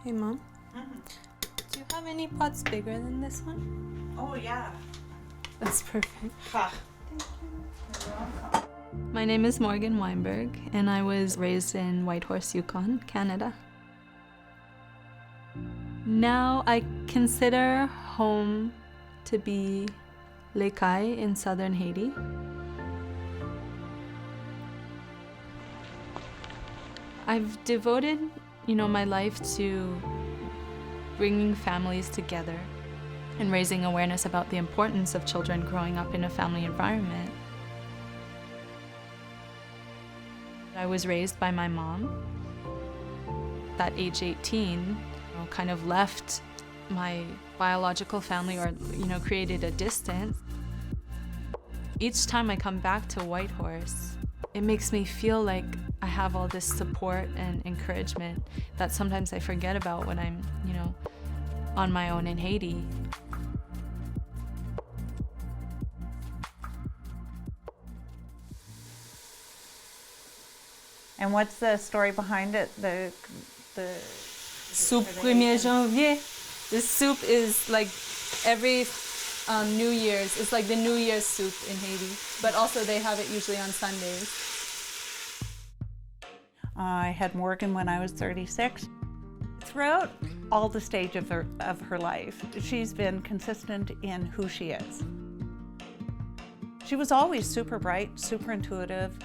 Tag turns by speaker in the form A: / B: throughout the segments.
A: Hey, Mom. Do you have any pots bigger than this one?
B: Oh, yeah.
A: That's perfect.
B: Ha.
A: My name is Morgan Weinberg, and I was raised in Whitehorse, Yukon, Canada. Now I consider home to be Lekai in southern Haiti. I've devoted, my life to bringing families together and raising awareness about the importance of children growing up in a family environment. I was raised by my mom. At age 18, kind of left my biological family or, created a distance. Each time I come back to Whitehorse, it makes me feel like I have all this support and encouragement that sometimes I forget about when I'm, on my own in Haiti.
B: And what's the story behind it? The
A: Soup 1er janvier. This soup is like every New Year's. It's like the New Year's soup in Haiti, but also they have it usually on Sundays.
B: I had Morgan when I was 36. Throughout all the stages of her life, she's been consistent in who she is. She was always super bright, super intuitive,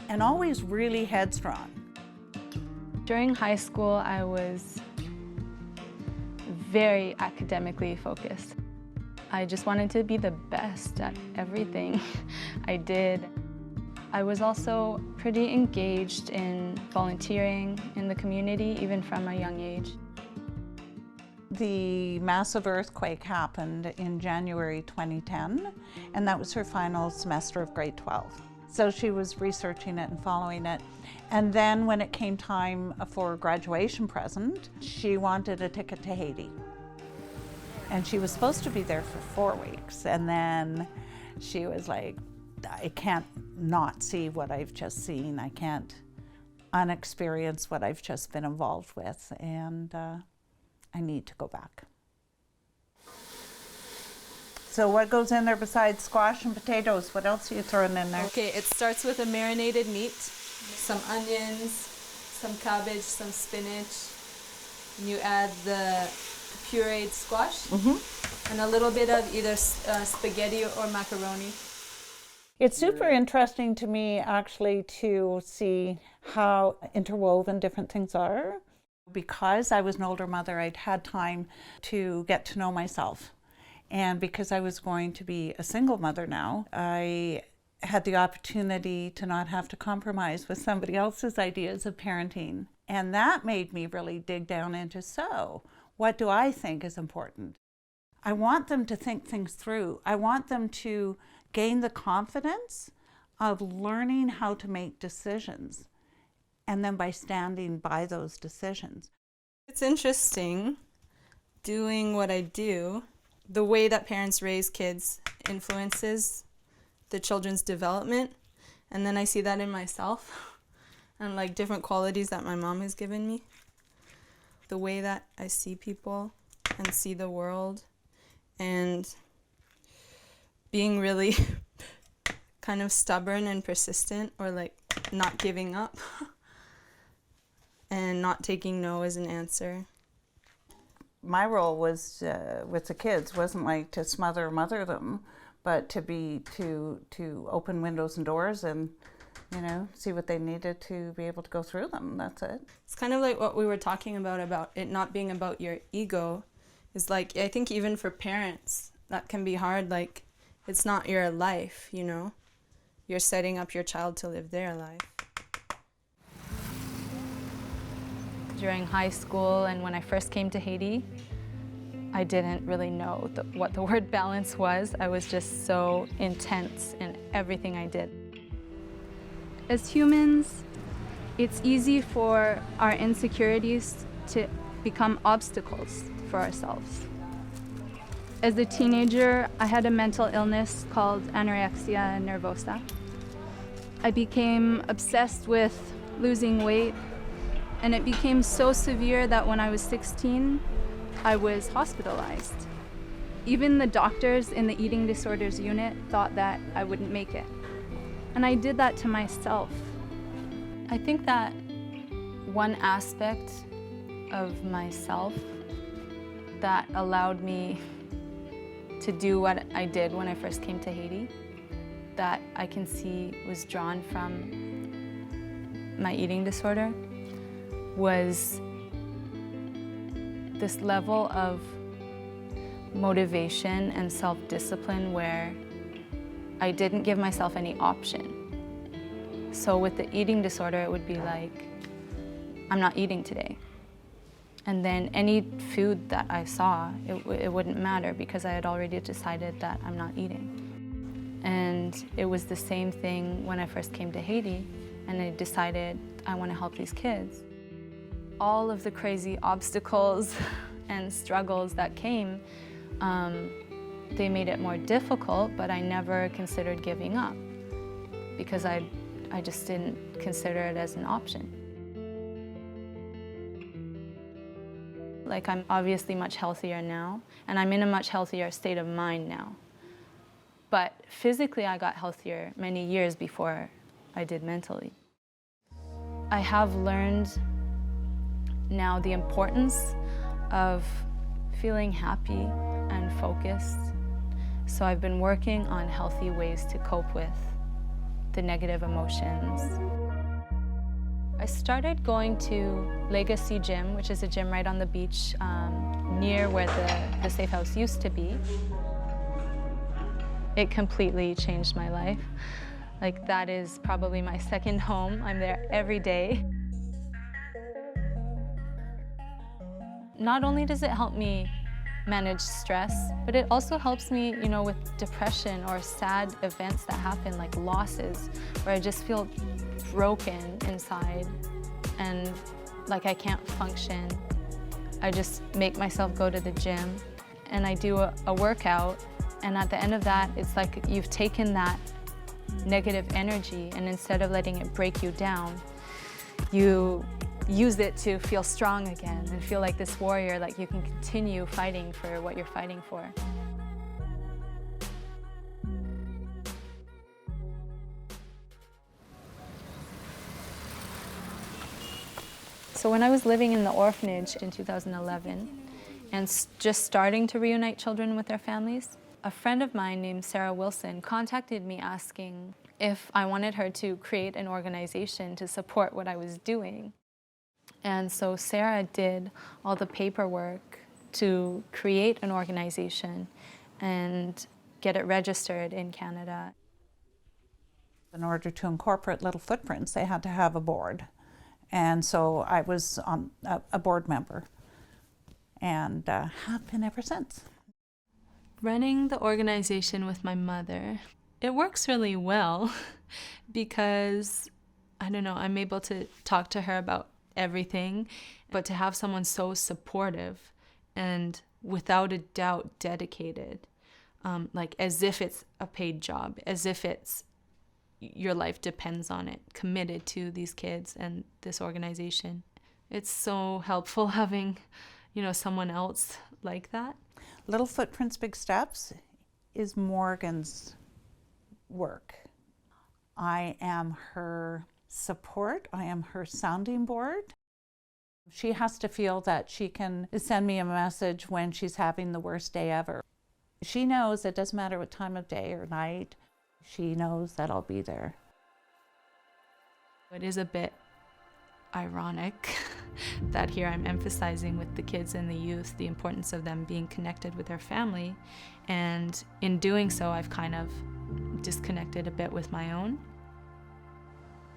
B: and always really headstrong.
A: During high school, I was very academically focused. I just wanted to be the best at everything I did. I was also pretty engaged in volunteering in the community, even from a young age.
B: The massive earthquake happened in January 2010, and that was her final semester of grade 12. So she was researching it and following it. And then when it came time for a graduation present, she wanted a ticket to Haiti. And she was supposed to be there for 4 weeks. And then she was like, I can't not see what I've just seen. I can't unexperience what I've just been involved with. And I need to go back. So what goes in there besides squash and potatoes? What else are you throwing in there?
A: Okay, it starts with a marinated meat, some onions, some cabbage, some spinach. And you add the pureed squash and a little bit of either spaghetti or macaroni.
B: It's super interesting to me actually to see how interwoven different things are. Because I was an older mother, I'd had time to get to know myself. And because I was going to be a single mother now, I had the opportunity to not have to compromise with somebody else's ideas of parenting. And that made me really dig down into, so what do I think is important? I want them to think things through. I want them to gain the confidence of learning how to make decisions, and then by standing by those decisions.
A: It's interesting doing what I do. The way that parents raise kids influences the children's development, and then I see that in myself and like different qualities that my mom has given me. The way that I see people and see the world, and being really kind of stubborn and persistent, or like not giving up and not taking no as an answer.
B: My role was with the kids wasn't like to mother them, but to open windows and doors and see what they needed to be able to go through them. That's it.
A: It's kind of like what we were talking about it not being about your ego. Is like, I think even for parents that can be hard. Like, it's not your life, you're setting up your child to live their life. During high school and when I first came to Haiti, I didn't really know what the word balance was. I was just so intense in everything I did. As humans, it's easy for our insecurities to become obstacles for ourselves. As a teenager, I had a mental illness called anorexia nervosa. I became obsessed with losing weight And it became so severe that when I was 16, I was hospitalized. Even the doctors in the eating disorders unit thought that I wouldn't make it. And I did that to myself. I think that one aspect of myself that allowed me to do what I did when I first came to Haiti, that I can see was drawn from my eating disorder, was this level of motivation and self-discipline where I didn't give myself any option. So with the eating disorder, it would be like, I'm not eating today. And then any food that I saw, it wouldn't matter because I had already decided that I'm not eating. And it was the same thing when I first came to Haiti and I decided I want to help these kids. All of the crazy obstacles and struggles that came, they made it more difficult, but I never considered giving up because I just didn't consider it as an option. Like, I'm obviously much healthier now, and I'm in a much healthier state of mind now. But physically, I got healthier many years before I did mentally. I have learned now the importance of feeling happy and focused. So I've been working on healthy ways to cope with the negative emotions. I started going to Legacy Gym, which is a gym right on the beach near where the safe house used to be. It completely changed my life. Like, that is probably my second home. I'm there every day. Not only does it help me manage stress, but it also helps me, you know, with depression or sad events that happen, like losses, where I just feel broken inside and like I can't function. I just make myself go to the gym and I do a workout, and at the end of that, it's like you've taken that negative energy and instead of letting it break you down, you use it to feel strong again and feel like this warrior, like you can continue fighting for what you're fighting for. So when I was living in the orphanage in 2011 and just starting to reunite children with their families, a friend of mine named Sarah Wilson contacted me asking if I wanted her to create an organization to support what I was doing. And so Sarah did all the paperwork to create an organization and get it registered in Canada.
B: In order to incorporate Little Footprints, they had to have a board. And so I was on a board member and have been ever since.
A: Running the organization with my mother, it works really well because, I don't know, I'm able to talk to her about everything, but to have someone so supportive and without a doubt dedicated, like as if it's a paid job, as if it's your life depends on it, committed to these kids and this organization. It's so helpful having, you know, someone else like that.
B: Little Footprints, Big Steps is Morgan's work. I am her support. I am her sounding board. She has to feel that she can send me a message when she's having the worst day ever. She knows it doesn't matter what time of day or night. She knows that I'll be there.
A: It is a bit ironic that here I'm emphasizing with the kids and the youth the importance of them being connected with their family, and in doing so I've kind of disconnected a bit with my own.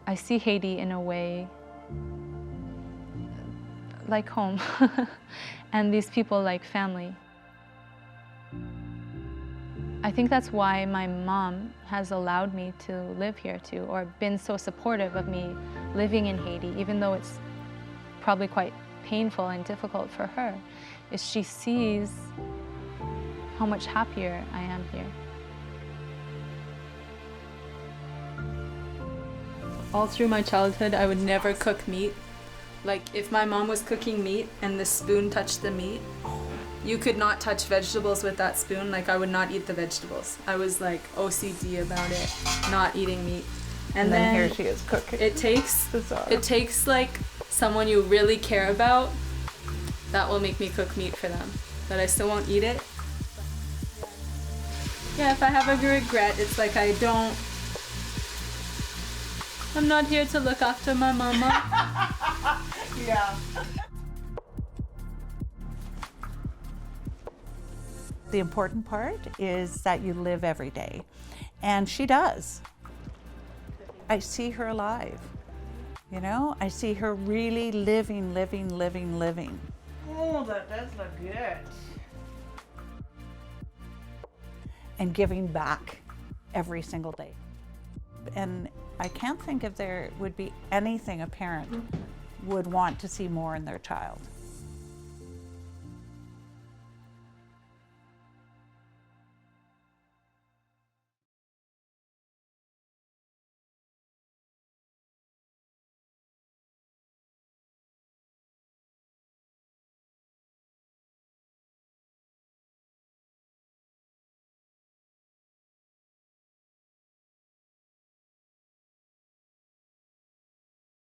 A: I see Haiti in a way like home and these people like family. I think that's why my mom has allowed me to live here too, or been so supportive of me living in Haiti, even though it's probably quite painful and difficult for her, is she sees how much happier I am here. All through my childhood, I would never cook meat. Like if my mom was cooking meat and the spoon touched the meat, you could not touch vegetables with that spoon. Like I would not eat the vegetables. I was like OCD about it, not eating meat.
B: And then here she is cooking.
A: It takes like someone you really care about that will make me cook meat for them. But I still won't eat it. Yeah, if I have a regret, it's like I'm not here to look after my mama.
B: Yeah. The important part is that you live every day. And she does. I see her alive. You know, I see her really living. Oh, that does look good. And giving back every single day. And I can't think if there would be anything a parent would want to see more in their child.